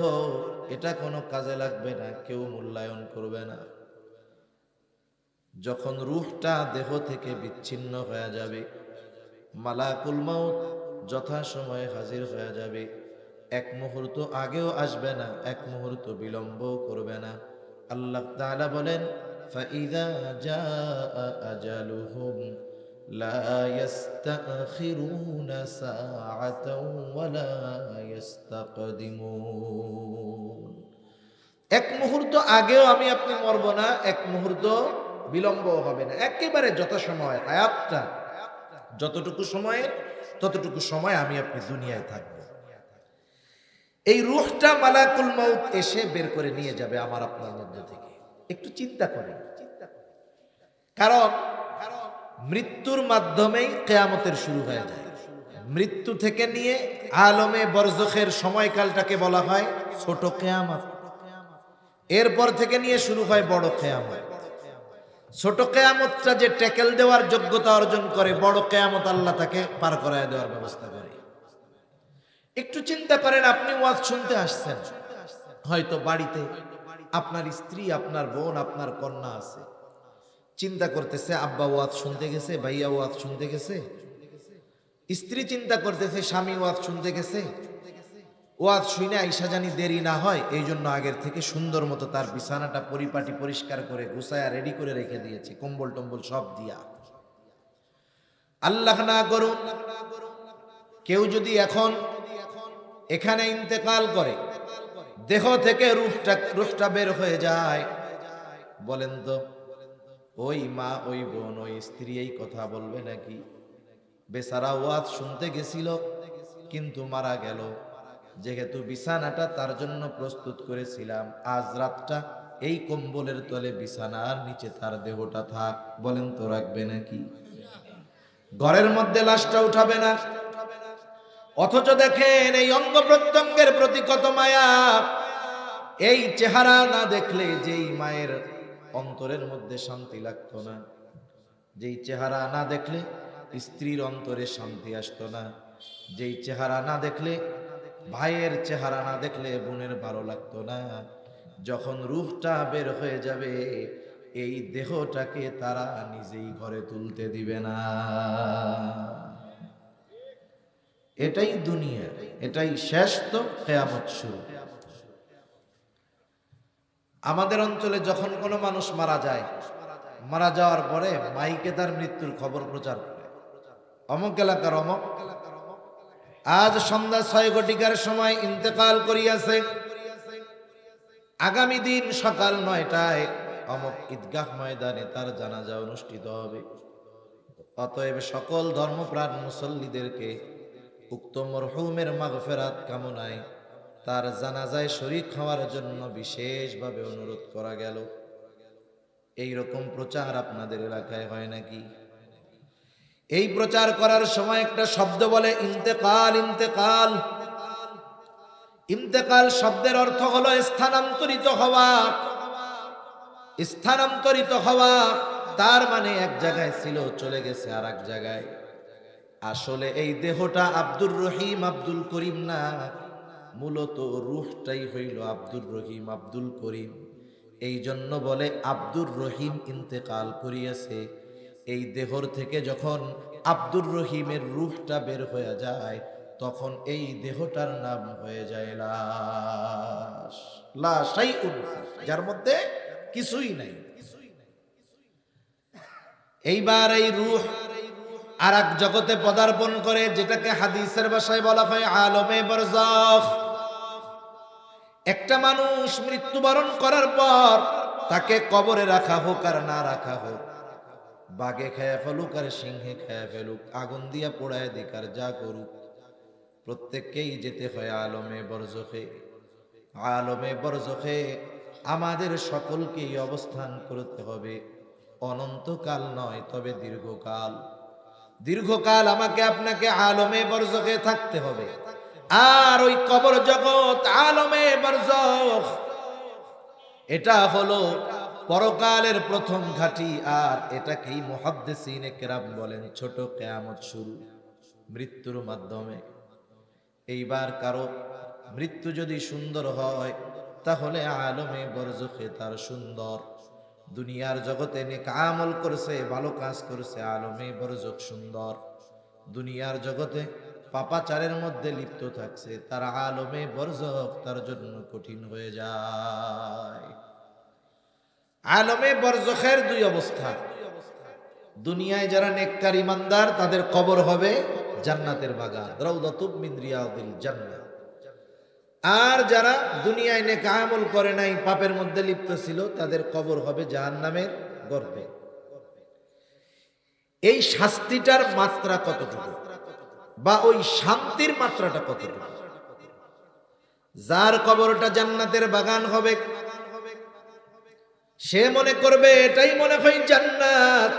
এটা কোনো কাজে লাগবে না, কেউ মূল্যায়ন করবে না। যখন রূহটা দেহ থেকে বিচ্ছিন্ন হয়ে যাবে, মালাকুল মাউত যথাসময়ে হাজির হয়ে যাবে। এক মুহূর্ত আগেও আসবে না, এক মুহূর্ত বিলম্বও করবে না। আল্লাহ তাআলা বলেন, ফাইযা জাআ আজালুহুম লা ইস্তাখিরুনা সাআতাও ওয়া লা ইস্তাকদিমুন। এক মুহূর্ত আগেও আমি আপনি মরব না, এক মুহূর্ত বিলম্ব হবে না, একেবারে যথাসময় হায়াতটা যতটুকু সময়ে ততটুকু সময় আমি আপনি দুনিয়ায় থাকব। এই রূহটা মালাকুল মাউত এসে বের করে নিয়ে যাবে আমার আপনার মধ্যে থেকে। একটু চিন্তা করেন, কারণ মৃত্যুর মাধ্যমেই কিয়ামতের শুরু হয়ে যায়। মৃত্যু থেকে নিয়ে আলমে বরজখের সময়কালটাকে বলা হয় ছোট কিয়ামত। এরপর থেকে নিয়ে শুরু হয় বড় কিয়ামত। ছোট কিয়ামতটা যে ট্যাকেল দেওয়ার যোগ্যতা অর্জন করে, বড় কিয়ামত আল্লাহ তাকে পার করায় দেওয়ার ব্যবস্থা করে। একটু চিন্তা করেন, আপনি ওয়াজ শুনতে আসছেন, হয়তো বাড়িতে আপনার স্ত্রী, আপনার বোন, আপনার কন্যা আছে, চিন্তা করতেছে আব্বা ওয়াজ শুনতে গেছে, ভাইয়া ওয়াজ শুনতে গেছে। স্ত্রী চিন্তা করতেছে স্বামী ওয়াজ শুনতে গেছে, ওয়াজ শুনে আইসা জানি দেরি না হয়, এই জন্য আগের থেকে সুন্দর মতো তার বিছানাটা পরিপাটি পরিষ্কার করে গুছায়া রেডি করে রেখে দিয়েছে, কম্বল টম্বল সব দিয়া। আল্লাহ না করুন কেউ যদি এখন এখানে ইন্তেকাল করে, দেহ থেকে রূহটা বের হয়ে যায়, বলেন তো ওই মা, ওই বোন, ওই স্ত্রী এই কথা বলবে নাকি? বেচারা ওয়াজ শুনতে গেছিল কিন্তু মারা গেল, যেহেতু বিছানাটা তার জন্য প্রস্তুত করেছিলাম, আজ রাতটা এই কম্বলের তলে বিছানার নিচে তার দেহটা থাক। বলেন তো রাখবে নাকি? ঘরের মধ্যে লাশটা উঠাবে না, অথচ দেখেন এই অঙ্গ প্রত্যঙ্গের প্রতি কত মায়া। এই চেহারা না দেখলে যেই মায়ের অন্তরের মধ্যে শান্তি লাগতো না, যেই চেহারা না দেখলে স্ত্রীর অন্তরে শান্তি আসতো না, যেই চেহারা না দেখলে ভাইয়ের চেহারা না দেখলে বোনের ভালো লাগতো না, যখন রূহটা বের হয়ে যাবে এই দেহটাকে তারা নিজেই ঘরে তুলতে দিবে না। এটাই দুনিয়া, এটাই শেষ, তো কিয়ামত শুরু। আমাদের অঞ্চলে যখন কোনো মানুষ মারা যায়, মারা যাওয়ার পরে মাইকে তার মৃত্যুর খবর প্রচার করে, অমুক এলাকার অমুক আজ সন্ধ্যা 6 ঘটিকার সময় ইন্তেকাল করিয়াছে, আগামী দিন সকাল 9টায় অমুক ঈদগাহ ময়দানে তার জানাজা অনুষ্ঠিত হবে। অতএব সকল ধর্মপ্রাণ মুসল্লিদেরকে উক্ত মরহুমের মাগফিরাত কামনায় তার জানাজায় শরীক হওয়ার জন্য বিশেষভাবে অনুরোধ করা গেল। এই রকম প্রচার আপনাদের এলাকায় হয় নাকি? এই প্রচার করার সময় একটা শব্দ বলে ইন্তেকাল। ইন্তেকাল, ইন্তেকাল শব্দের অর্থ হলো স্থানান্তরিত হওয়া। স্থানান্তরিত হওয়া তার মানে এক জায়গায় ছিল, চলে গেছে আর এক জায়গায়। আসলে এই দেহটা আব্দুর রহিম আব্দুল করিম না, মূলত রূহটাই হইল আব্দুর রহিম আব্দুল করিম। এই জন্য বলে আব্দুর রহিম ইন্তেকাল করিয়াছে। এই দেহর থেকে যখন আব্দুর রহিমের রূহটা বের হয়ে যায়, তখন এই দেহটার নাম হয়ে যায় লাশ। লা শাইউন, যার মধ্যে কিছুই নাই। এইবার এই রূহ আর এক জগতে পদার্পণ করে, যেটাকে হাদিসের ভাষায় বলা হয় আলমে বারজাখ। একটা মানুষ মৃত্যুবরণ করার পর তাকে কবরে রাখা হোক আর না রাখা হোক, বাঘে খেয়ে ফেলুক আর সিংহে খেয়ে ফেলুক, আগুন দিয়া পোড়ায় দিক আর যা করুক, প্রত্যেককেই যেতে হয় আলমে বরজখে। আলমে বরজখে আমাদের সকলকেই অবস্থান করতে হবে। অনন্তকাল নয়, তবে দীর্ঘকাল। দীর্ঘকাল আমাকে আপনাকে আলমে বরজখে থাকতে হবে। আর ওই কবর জগৎ আলমে বরজখ, এটা হলো পরকালের প্রথম ঘাঁটি। আর এটাকেই মুহাদ্দিসিনে কেরাম বলেন ছোট কিয়ামত শুরু, মৃত্যুর মাধ্যমে। এইবার কারো মৃত্যু যদি সুন্দর হয়, তাহলে আলমে বরজখে তার সুন্দর। দুনিয়ার জগতে নেক আমল করছে, ভালো কাজ করছে, আলমে বরজখ সুন্দর। দুনিয়ার জগতে পাপাচারের মধ্যে লিপ্ত থাকছে, তার আলমে বরজখ তার জন্য কঠিন হয়ে যায়। আলমে বরজখের দুই অবস্থা। দুনিয়ায় যারা নেককার ইমানদার, তাদের কবর হবে জান্নাতের বাগান, রাউদাতুম মিন রিয়াদিল জান্নাহ। আর যারা দুনিয়ায় নেক আমল করে নাই, পাপের মধ্যে লিপ্ত ছিল, তাদের কবর হবে জাহান্নামের গর্তে। এই শাস্তিটার মাত্রা কতটুকু, বা ওই শান্তির মাত্রাটা কতটুকু? যার কবরটা জান্নাতের বাগান হবে, সে মনে করবে এটাই মনে হয় জান্নাত।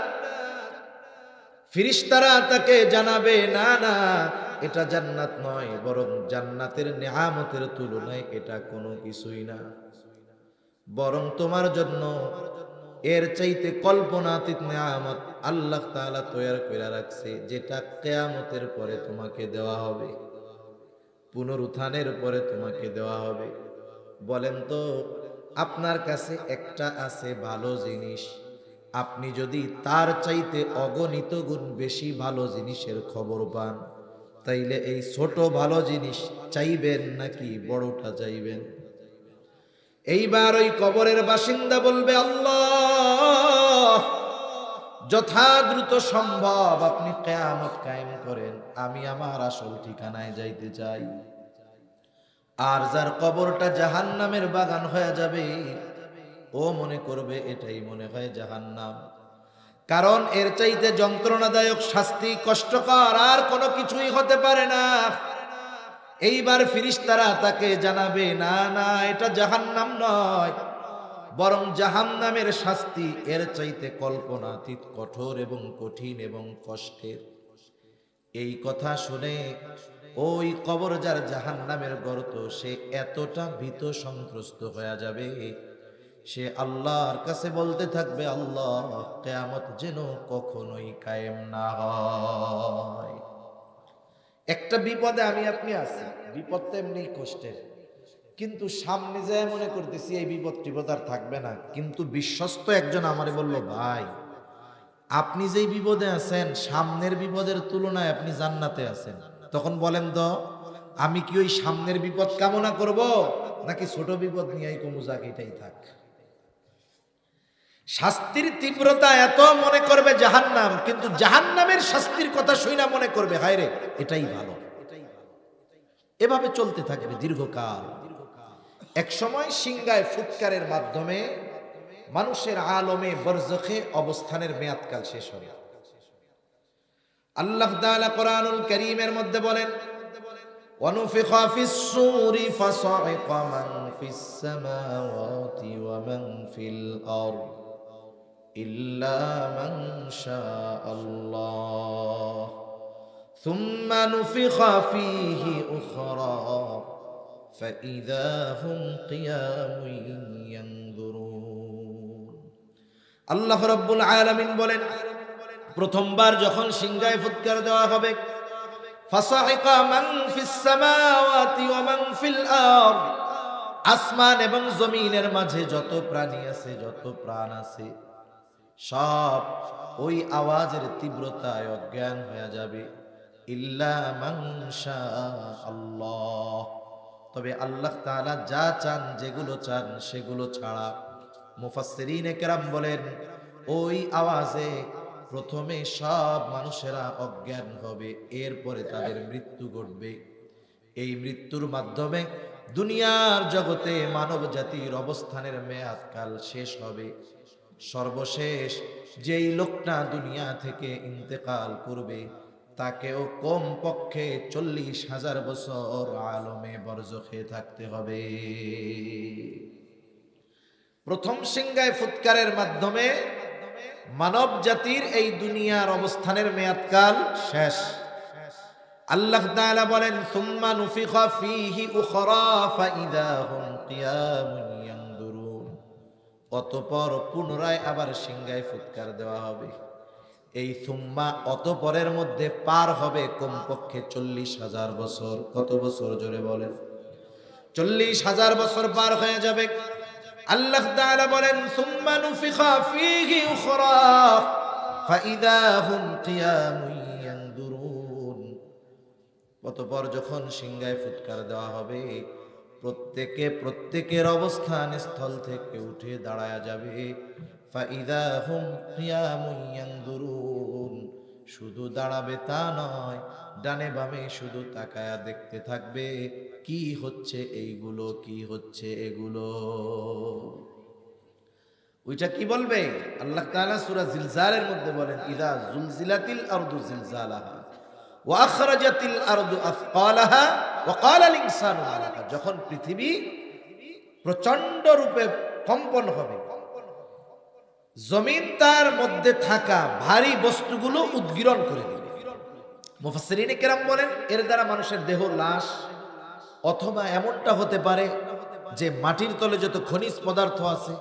ফেরেশতারা তাকে জানাবে, না না, এটা জান্নাত নয়, বরং জান্নাতের নেয়ামতের তুলনায় এটা কোনো কিছুই না। বরং তোমার জন্য এর চাইতে কল্পনাতীত নেয়ামত আল্লাহ তাআলা তৈরি করে রাখছে, যেটা কিয়ামতের পরে তোমাকে দেওয়া হবে, পুনরুত্থানের পরে তোমাকে দেওয়া হবে। বলেন তো, আপনার কাছে একটা আছে ভালো জিনিস, আপনি যদি তার চাইতে অগণিত গুণ বেশি ভালো জিনিসের খবর পান, তাইলে এই ছোট ভালো জিনিস চাইবেন নাকি বড়টা চাইবেন? এইবার ওই কবরের বাসিন্দা বলবে, আল্লাহ, যথা দ্রুত সম্ভব আপনি কিয়ামত কায়েম করেন, আমি আমার আসল ঠিকানায় যাইতে চাই। আর যার কবরটা জাহান্নামের বাগান হয়ে যাবে, ও মনে করবে এটাই মনে হয় জাহান্নাম। কারণ এর চাইতে যন্ত্রণাদায়ক শাস্তি, কষ্টকর আর কোনো কিছুই হতে পারে না। এইবার ফেরেশতারা তাকে জানাবে, না না, এটা জাহান্নাম নয়, বরং জাহান্নামের শাস্তি এর চাইতে কল্পনাতীত কঠোর এবং কঠিন এবং কষ্টের। এই কথা শুনে ওই কবর যার জাহান্নামের গর্ত, সে এতটা ভীত সন্ত্রস্ত হয়ে যাবে, সে আল্লাহর কাছে বলতে থাকবে, আল্লাহ, কিয়ামত যেন কখনোই কায়েম না হয়। একটা বিপদে আমি আপনি আছি, বিপদটা এমনি কষ্টের, কিন্তু সামনে যায় মনে করতেছি এই বিপদ আর থাকবে না। কিন্তু বিশ্বস্ত একজন আমারে বলল, ভাই, আপনি যেই বিপদে আছেন, সামনের বিপদের তুলনায় আপনি জান্নাতে আছেন। তখন বলেন তো, আমি কি ওই সামনের বিপদ কামনা করব, নাকি ছোট বিপদ নিয়েই কমুজাক, এটাই থাক। শাস্তির তীব্রতা এত মনে করবে জাহান্নাম, কিন্তু জাহান্নামের শাস্তির কথা শুনে মনে করবে, হায় রে, এটাই ভালো। এভাবে চলতে থাকবে দীর্ঘকাল। এক সময় সিংগায় ফুৎকারের মাধ্যমে মানুষের আলমে বরজখে অবস্থানের মেয়াদকাল শেষ হবে। আল্লাহ তাআলা কোরআনুল কারীমের মধ্যে বলেন, ওয়ানুফিখা ফিস-সূরি ফাসাইকা মান ফিস-সামাওয়াতি ওয়া মান ফিল আরদ ইল্লা মান শাআল্লাহ সুম্মা নুফিখা ফীহি উখরা ফাইযা হুম কিয়ামুন ইয়ানজুরুন। আল্লাহ রাব্বুল আলামিন বলেন, প্রথমবার যখন সিংগায় ফুৎকার দেওয়া হবে, ফাসাইকা মান ফিস সামাওয়াতি ওয়া মান ফিল আরদ, আসমান এবং জমিনের মাঝে যত প্রাণী আছে, যত প্রাণ আছে, সব ওই আওয়াজের তীব্রতায় অজ্ঞান হয়ে যাবে। ইল্লা মান শাআল্লাহ, তবে আল্লাহ তাআলা যা চান, যেগুলো চান সেগুলো ছাড়া। মুফাসসিরিনে কেরাম বলেন, ওই আওয়াজে প্রথমে সব মানুষেরা অজ্ঞান হবে, এরপরে তাদের মৃত্যু ঘটবে। এই মৃত্যুর মাধ্যমে দুনিয়ার জগতে মানব জাতির অবস্থানের মেয়াদকাল শেষ হবে। সর্বশেষ যেই লোকটা দুনিয়া থেকে ইন্তেকাল করবে, তাকেও কম পক্ষে 40,000 বছর আলমে বরজখে থাকতে হবে। প্রথম সিংগায় ফুৎকারের মাধ্যমে মানব জাতির এই দুনিয়ার অবস্থানের মেয়াদকাল শেষ। আল্লাহ তাআলা বলেন, সুম্মা নুফিখা ফীহি উখরা ফাইযা হুম কিয়ামুন ইয়ানজুরুন, অতঃপর পুনরায় আবার সিংগায় ফুৎকার দেওয়া হবে। এই সুম্মা অতঃপরের মধ্যে পার হবে কমপক্ষে 40,000 বছর। কত বছর জোরে বলেন? 40,000 বছর পার হয়ে যাবে। আল্লাহ তাআলা বলেন, সুম্মা নুফিখা ফীহি উখরা ফাইযা হুম কিয়ামুন ইয়ানজুরুন, অতঃপর যখন সিংগায় ফুৎকার দেওয়া হবে, প্রত্যেকের অবস্থান স্থল থেকে উঠে দাঁড়ায়া যাবে। ফাইযা হুম কিয়ামুন ইয়ানজুরুন, শুধু দাঁড়াবে তা নয়, ডানে বামে শুধু তাকায়া দেখতে থাকবে, কি হচ্ছে এইগুলো, কি হচ্ছে এগুলো। ওইটা কি বলবে? আল্লাহ তাআলা সূরা জিলজালের মধ্যে বলেন, ইযা জুলজিলাতিল আরদু জিলজালাহা ওয়া আখরাজাতিল আরদু আথকালাহা ওয়া ক্বালাল ইনসানু মা লাহা, যখন পৃথিবী প্রচন্ড রূপে কম্পন হবে, জমিন তার মধ্যে থাকা ভারী বস্তুগুলো উদ্গীরণ করে দিবে। মুফাসসিরিনে কেরাম বলেন, এর দ্বারা মানুষের দেহ, লাশ, অথবা এমনটা হতে পারে যে মাটির তলে যত খনিজ পদার্থ আছে,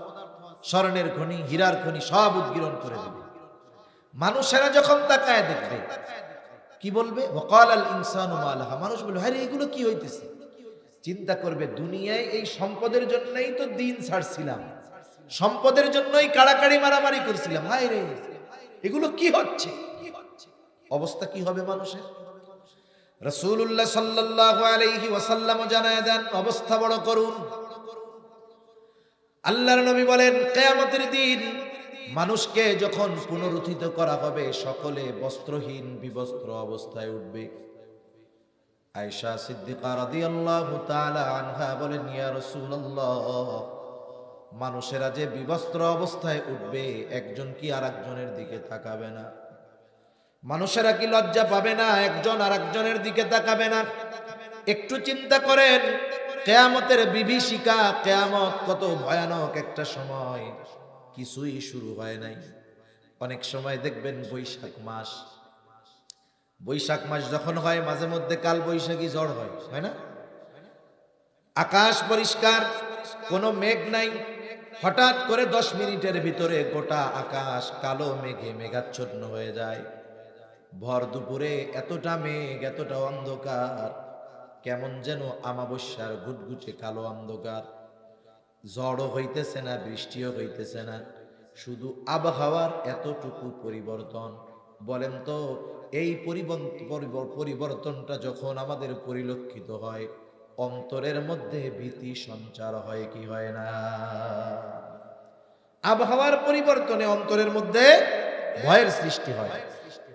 স্বর্ণের খনি, হীরার খনি, সব উদ্গীরণ করে দেবে। মানুষেরা যখন তাকায় দেখবে, কি বলবে? ওয়াকালাল ইনসানু মা লাহা, মানুষ বলবে, আরে এগুলো কি হইতেছে? চিন্তা করবে, দুনিয়ায় এই সম্পদের জন্যই তো দিন ছাড়ছিলাম, সম্পদের জন্যই কাড়াকাড়ি মারামারি করছিলাম, হায় রে, এগুলো কি হচ্ছে? অবস্থা কি হবে মানুষের? রাসূলুল্লাহ সাল্লাল্লাহু আলাইহি ওয়াসাল্লাম জানায় দেন, অবস্থা বড় করুন। আল্লাহর নবী বলেন, কিয়ামতের দিন মানুষকে যখন পুনরুত্থিত করা হবে, সকলে বস্ত্রহীন বিবস্ত্র অবস্থায় উঠবে। আয়েশা সিদ্দিকা রাদিয়াল্লাহু তাআলা আনহা বলেন, ইয়া রাসূলুল্লাহ, মানুষেরা যে বিবস্ত্র অবস্থায় উঠবে, একজন কি আরেকজনের দিকে তাকাবে না? মানুষেরা কি লজ্জা পাবে না? একজন আরেকজনের দিকে তাকাবে না? একটু চিন্তা করেন, কিয়ামতের বিভীষিকা, কিয়ামত কত ভয়ানক একটা সময়, কিছুই শুরু হয় নাই। অনেক সময় দেখবেন বৈশাখ মাস যখন হয়, মাঝে মধ্যে কাল বৈশাখী ঝড় হয়, হয় না? আকাশ পরিষ্কার, কোনো মেঘ নাই, হঠাৎ করে 10 মিনিটের ভিতরে গোটা আকাশ কালো মেঘে মেঘাচ্ছন্ন হয়ে যায়। ভর দুপুরে এতটা মেঘ, এতটা অন্ধকার, কেমন যেন আমাবস্যার ঘুটঘুটে কালো অন্ধকার। ঝড়ও হইতেছে না, বৃষ্টিও হইতেছে না, শুধু আবহাওয়ার এতটুকু পরিবর্তন। বলেন তো, এই পরিবর্তনটা যখন আমাদের পরিলক্ষিত হয়, অন্তরের মধ্যে ভীতি সঞ্চার হয় কি হয় না? আবহাওয়ার পরিবর্তনে অন্তরের মধ্যে ভয়ের সৃষ্টি হয়।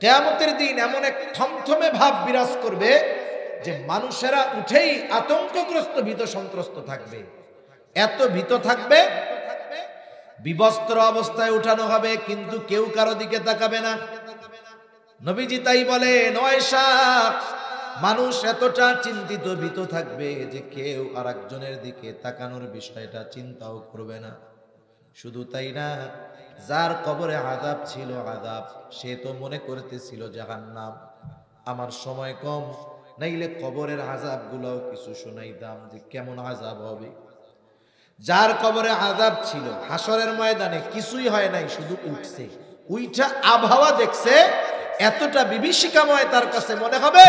কিয়ামতের দিন এমন এক থমথমে ভাব বিরাজ করবে যে মানুষেরা উঠেই আতঙ্কগ্রস্ত, ভীত সন্ত্রস্ত থাকবে। এত ভীত থাকবে, বিবস্ত্র অবস্থায় উঠানো হবে, কিন্তু কেউ কারো দিকে তাকাবে না। নবীজি তাই বলেন, আয়েশা, মানুষ এতটা চিন্তিত, ভীত থাকবে যে কেউ আর একজনের দিকে তাকানোর বিষয়টা চিন্তাও করবে না। শুধু তাই না, যার কবরে আযাব ছিল, সে তো মনে করতেছিল জাহান্নাম। আমার সময় কম, নাইলে কবরের আযাব গুলাও কিছু শোনাইতাম যে কেমন আযাব হবে। যার কবরে আযাব ছিল, হাসরের ময়দানে কিছুই হয় নাই, শুধু উঠছে, উইঠা আবহাওয়া দেখছে, এতটা বিভীষিকাময় তার কাছে মনে হবে,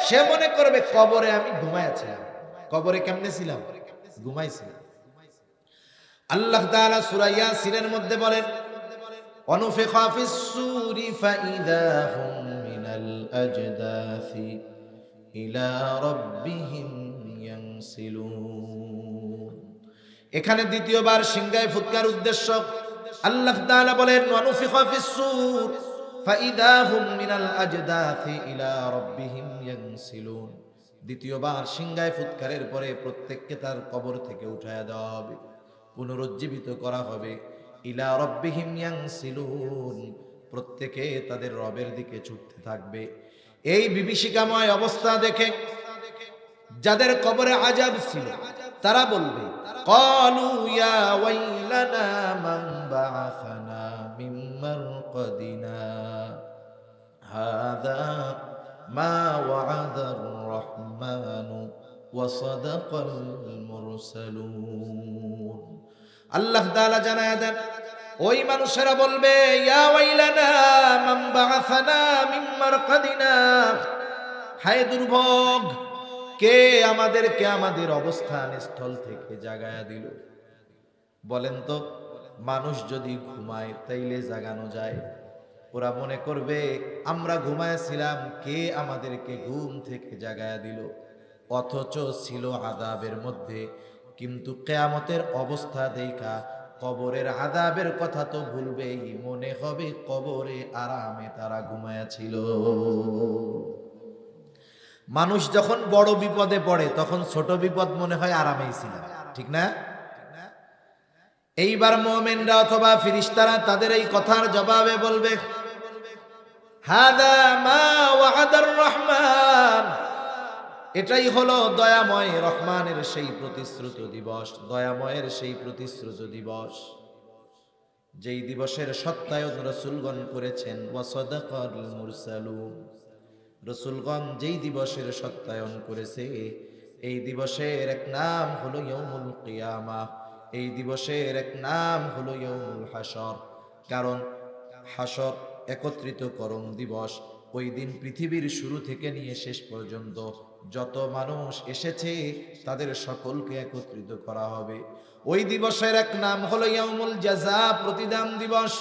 সে মনে করবে কবরে আমি ঘুমাইছিলাম। কবরে কেমনে ছিলাম? ঘুমাইছিলাম। আল্লাহ তাআলা সূরা ইয়াসিনের মধ্যে বলেন, অনুফিখা ফিস সূরি ফাইদা হুম মিনাল আজদাসি ইলা রাব্বিহিম ইয়ানসিলুন। এখানে দ্বিতীয়বার সিংহায় ফুৎকার উদ্দেশ্য। আল্লাহ তাআলা বলেন, অনুফিখা ফিস সূর ফাইদা হুম মিনাল আজদাসি ইলা রাব্বিহিম ইয়ানসিলুন। দ্বিতীয়বার সিংহায় ফুৎকারের পরে প্রত্যেককে তার কবর থেকে উঠায়া দেওয়া হবে, পুনরুজ্জীবিত করা হবে। ইলা রাব্বিহিম ইয়ানসিলুন, প্রত্যেকে তাদের রবের দিকে ছুটতে থাকবে। এই বিভীষিকাময় অবস্থা দেখে যাদের কবরে আযাব ছিল, তারা বলবে, ক্বালু ইয়া ওয়াইলানা মান বাআসানা মিন মারকাদিনা হাযা মা ওয়া'আদার রাহমানু ওয়া সাদাকাল মুরসালুন। আল্লাহ তাআলা জানায়া দেন, ওই মানুষেরা বলবে, ইয়া ওয়াইলানা মান বাআসানা মিন মারকাদিনা, হায় দুর্ভোগ, কে আমাদেরকে আমাদের অবস্থান স্থল থেকে জাগায়া দিল। বলেন তো, মানুষ যদি ঘুমায় তাইলে জাগানো যায়? ওরা মনে করবে আমরা ঘুমাইছিলাম, কে আমাদেরকে ঘুম থেকে জাগায়া দিল। অথচ ছিল আযাবের মধ্যে, কিন্তু কিয়ামতের অবস্থা দেখা কবরের আযাবের কথা তো ভুলবেই, মনে হবে কবরে আরামে তারা ঘুমায়াছিল। মানুষ যখন বড় বিপদে পড়ে তখন ছোট বিপদ মনে হয় আরামেই ছিলাম, ঠিক না? এইবার মুমিনরা অথবা ফেরেশতারা তাদের এই কথার জবাবে বলবে, হাদা মা ওয়া'আদার রহমান, এটাই হলো দয়াময় রহমানের সেই প্রতিশ্রুত দিবস, দয়াময়ের সেই প্রতিশ্রুত দিবস, যেই দিবসের সত্যায়ন রাসূলগণ করেছেন। ওয়া সাদাকাল মুরসালুন, রাসূলগণ যেই দিবসের সত্যায়ন করেছে, এই দিবসের এক নাম হলো ইয়াউমুল কিয়ামাহ, এই দিবসের এক নাম হলো ইয়াউমুল হাসর। কারণ হাসর, একত্রিতকরণ দিবস, ওই দিন পৃথিবীর শুরু থেকে নিয়ে শেষ পর্যন্ত যত মানুষ এসেছে তাদের সকলকে একত্রিত করা হবে। ওই দিবসের এক নাম হলো ইয়াউমুল জাযা, প্রতিদান দিবস।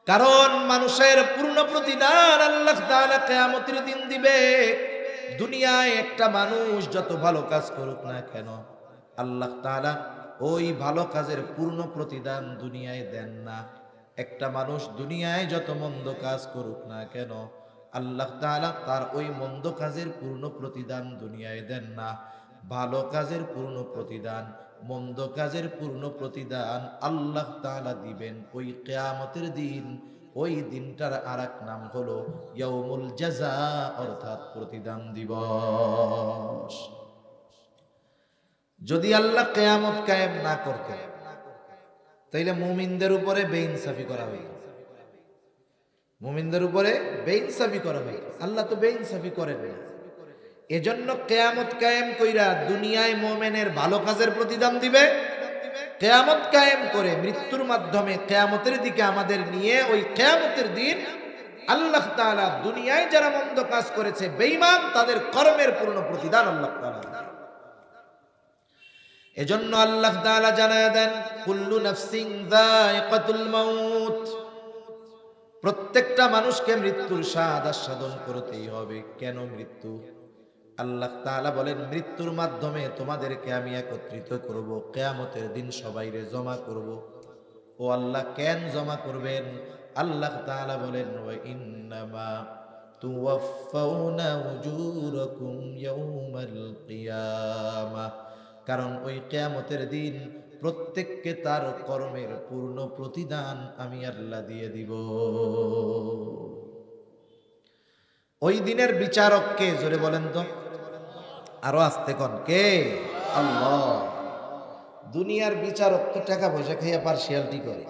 কারণ মানুষের পূর্ণ প্রতিদান আল্লাহ তাআলা কিয়ামতের দিন দিবে। দুনিয়ায় একটা মানুষ যত ভালো কাজ করুক না কেন, আল্লাহ তাআলা ওই ভালো কাজের পূর্ণ প্রতিদান দুনিয়ায় দেন না। একটা মানুষ দুনিয়ায় যত মন্দ কাজ করুক না কেন, আল্লাহ তাআলা তার ওই মন্দ কাজের পূর্ণ প্রতিদান দুনিয়ায় দেন না। ভালো কাজের পূর্ণ প্রতিদান, মন্দ কাজের পূর্ণ প্রতিদান আল্লাহ তাআলা দিবেন ওই কিয়ামতের দিন, ওই দিনটার আরেক নাম হলো ইয়াউমুল জাযা, অর্থাৎ প্রতিদান দিবস। যদি আল্লাহ কিয়ামত কায়েম না করতেন তাইলে মুমিনদের উপরে বেইনসাফি করা হইত, মুমিনদের উপরে বেইনসাফি করা হইত। আল্লাহ তো বেইনসাফি করেন না, এজন্য কিয়ামত কায়েম কইরা দুনিয়ায় মুমিনের ভালো কাজের প্রতিদান দিবে, কিয়ামত কায়েম করে মৃত্যুর মাধ্যমে কিয়ামতের দিকে আমাদের নিয়ে ওই কিয়ামতের দিন আল্লাহ তাআলা দুনিয়ায় যারা মন্দ কাজ করেছে বেঈমান তাদের কর্মের পূর্ণ প্রতিদান আল্লাহ তাআলা দেন। এজন্য আল্লাহ তাআলা জানায় দেন কুল্লু নাফসিন যায়িকাতুল মাউত, প্রত্যেকটা মানুষকে মৃত্যুর স্বাদ আস্বাদন করতেই হবে। কেন মৃত্যু? আল্লাহ তাআলা বলেন মৃত্যুর মাধ্যমে তোমাদেরকে আমি একত্রিত করব, কিয়ামতের দিন সবাইরে জমা করব। ও আল্লাহ কেন জমা করবেন? আল্লাহ তাআলা বলেন ওয়া ইন্নামা তুওয়াফাউনা উজুরাকুম ইয়াউমাল কিয়ামাহ, কারণ ওই কিয়ামতের দিন প্রত্যেককে তার কর্মের পূর্ণ প্রতিদান আমি আল্লাহ দিয়ে দিব। ওই দিনের বিচারক কে? জোরে বলেন তো, আরো আস্তে কোন কে? আল্লাহ। দুনিয়ার বিচারক তো টাকা পয়সা খাইয়া পার্সিয়ালিটি করে,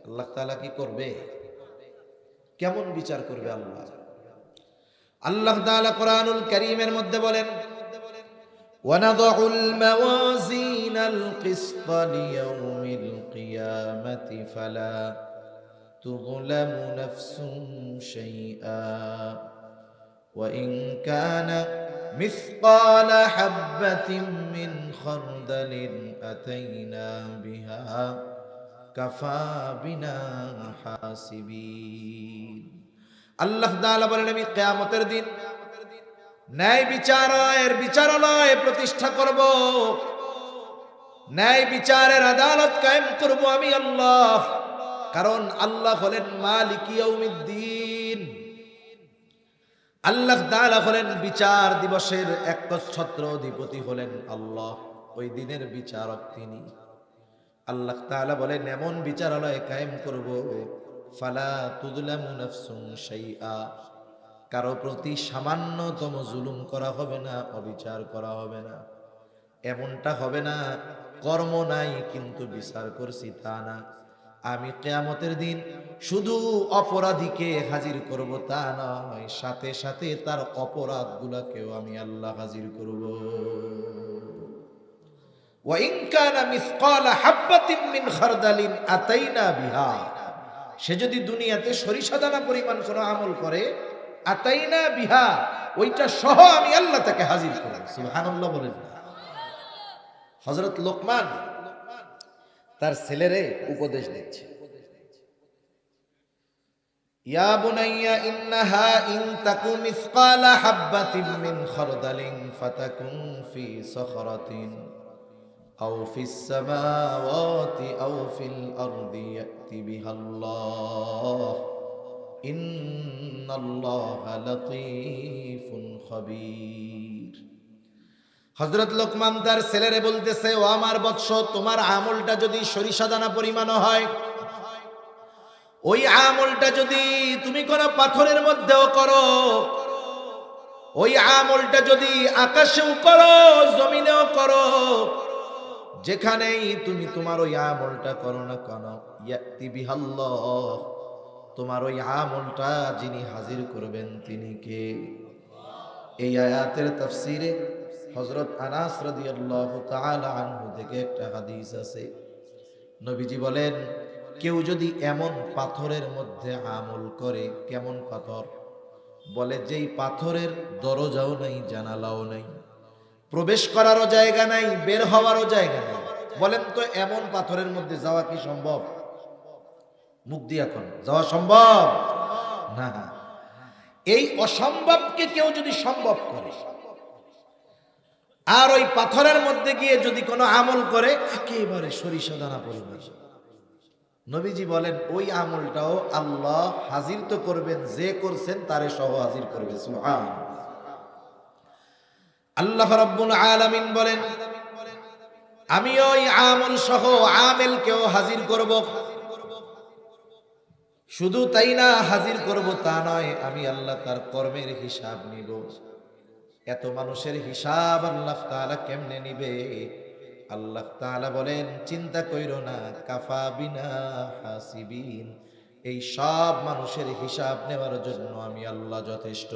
আল্লাহ তাআলা কি করবে? কেমন বিচার করবে আল্লাহ? আল্লাহ তাআলা কোরআনুল কারীমের মধ্যে বলেন وَنَضَعُ الْمَوَازِينَ الْقِسْطَ لِيَوْمِ الْقِيَامَةِ فَلَا تُظْلَمُ نَفْسٌ شَيْئًا وَإِنْ كَانَ مِثْقَالَ حَبَّةٍ مِّنْ خَرْدَلٍ أَتَيْنَا بِهَا كَفَى بِنَا حَاسِبِينَ। আল্লাহ তাআলা বলেন আমি কিয়ামতের দিন ন্যায় বিচারের বিচারালয় প্রতিষ্ঠা করব, ন্যায় বিচারের আদালত কায়েম করব আমি আল্লাহ। কারণ আল্লাহ হলেন মালিক ইয়াউমিদ্দিন, আল্লাহ তাআলা হলেন বিচার দিবসের একচ্ছত্র অধিপতি হলেন আল্লাহ, ওই দিনের বিচারক তিনি। আল্লাহ তাআলা বলেন এমন বিচারালয় কায়েম করব ফালা তুযলামু নাফসুন শাইআ, কারো প্রতি সামান্যতম জুলুম করা হবে না, অবিচার করা হবে না। এমনটা হবে না কর্ম নাই কিন্তু বিচার করছি তা না। আমি কিয়ামতের দিন শুধু অপরাধীকে হাজির করব তা নয়, সাথে সাথে তার অপরাধগুলোকেও আমি আল্লাহ হাজির করব। ওয়া ইন কানা মিসকালা হাববাতিন মিন খারদালিন আতাইনা বিহা, সে যদি দুনিয়াতে সরিষা দানা পরিমাণ কোনো আমল করে আতাইনা বিহা, ওইটা সহ আমি আল্লাহ তাকে হাজির করব। সুবহানাল্লাহ বলেন। হযরত লোকমান তার ছেলেরে উপদেশ দিচ্ছে, ইয়া বুনাইয়া ইন্নাহা ইন তাকু মিসকালা হাববাতিন মিন খারদালিন ফাতাকুন ফি সখরাতিন আও ফিস সামাওয়াতি আও ফিল আরদি ইয়াতি বিহাল্লাহ ইন্নাল্লাহা লাতীফুন খাবীর। হযরত লোকমান তার ছেলেরে বলতেছে, ও আমার বৎস, তোমার আমলটা যদি সরিষা দানা পরিমাণ হয়, ওই আমলটা যদি তুমি কোনো পাথরের মধ্যেও করো, ওই আমলটা যদি আকাশেও করো জমিনেও করো, যেখানেই তুমি তোমার ওই আমলটা করো না কেন, ইয়াতি বিহাল্লাহ, তোমার ওই আমলটা যিনি হাজির করবেন তিনি কে? এই আয়াতের তাফসীরে হযরত আনাস রাদিয়াল্লাহু তাআলা আনহু থেকে একটা হাদিস আছে। নবীজি বলেন, কেউ যদি এমন পাথরের মধ্যে আমল করে, কেমন পাথর? বলে যেই পাথরের দরজাও নাই, জানালাও নাই, প্রবেশ করারও জায়গা নাই, বের হওয়ারও জায়গা নাই। বলেন তো এমন পাথরের মধ্যে যাওয়া কি সম্ভব? মুখ দিয়ে এখন যাওয়া সম্ভব না। এই অসম্ভবকে কেউ যদি সম্ভব করে, আর ওই পাথরের মধ্যে গিয়ে যদি কোনো আমল করে একেবারে সরিষা দানা পরিমাণ, নবীজি বলেন ওই আমলটাও আল্লাহ হাজির তো করবেন, যে করছেন তারে সহ হাজির করবে। সুবহানাল্লাহ। আল্লাহ রাব্বুল আলামিন বলেন, আমি ওই আমল সহ আমেলকেও হাজির করব। শুধু তাই না, হাজির করব তা নয়, আমি আল্লাহ তার কর্মের হিসাব নিব। এত মানুষের হিসাব আল্লাহ তাআলা কেমনে নিবে? আল্লাহ তাআলা বলেন, চিন্তা কইরো না, কাফা বিনা হাসিবিন, এই সব মানুষের হিসাব নেওয়ার জন্য আমি আল্লাহ যথেষ্ট।